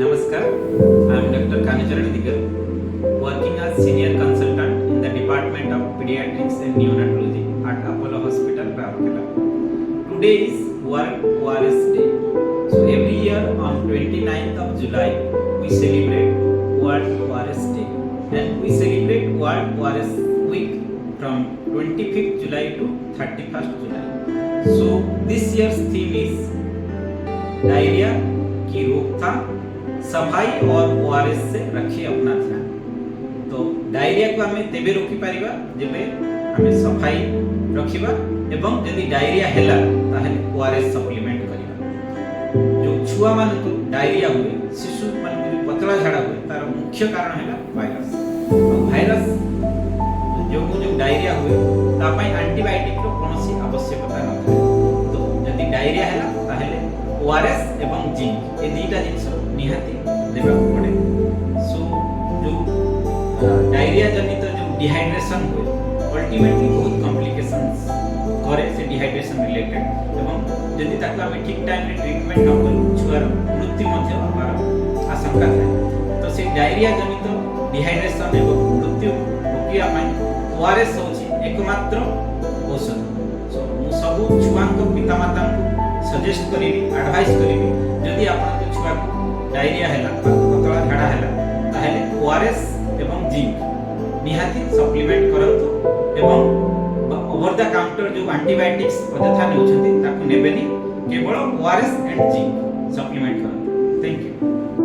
Namaskar, I am Dr. Kanicharan Digal, working as Senior Consultant in the Department of Pediatrics and Neonatology at Apollo Hospital, Rourkela. Today is World ORS Day. So every year on 29th of July, we celebrate World ORS Day and we celebrate World ORS Week from 25th July to 31st July. So this year's theme is diarrhoea की रोकथाम, सफाई और ORS से रखिए अपना ध्यान। तो diarrhoea को हमें तेबे रोकी पारिबा जेबे हमें सफाई रखिबा एवं यदि डायरिया हेला ताहेले ओआरएस सप्लीमेंट करिबा। जो छुआ मान को डायरिया हुए, शिशु मान को पतला झाड़ा हुए, तार मुख्य कारण है वायरस। तो वायरस जो डायरिया हुए ता पई एंटीबायोटिक रो कोनोसी आवश्यकता न। तो यदि डायरिया हेला ताहेले ओआरएस एवं जिंक ये दुईटा जिनस निहाती देबा पड़े। सो जो डायरिया जनित जो डिहाइड्रेशन हुए अल्टीमेटली बहुत कॉम्प्लिकेशंस करे से डिहाइड्रेशन रिलेटेड एवं यदि ताको हम ठीक टाइम रे ट्रीटमेंट न करू छुआर मृत्यु मध्य हमारा आशंका है। तो से डायरिया जनित डिहाइड्रेशन एवं मृत्यु रोकिया पई ओआरएस होची एकमात्र औषध। सो मु सब छुआंक पितामाता को सजेस्ट करी एडवाइस करी जदि आपन छुआ डायरिया हैला पतला झाड़ा हैला ताहेले ओआरएस एवं जिंक निहाती सप्लीमेंट करंतु एवं ओवर द काउंटर जो एंटीबायोटिक्स अଯଥା नेउछंती ताकू नेबेनी केवल ओआरएस एंड जिंक सप्लीमेंट करंतु। Thank you.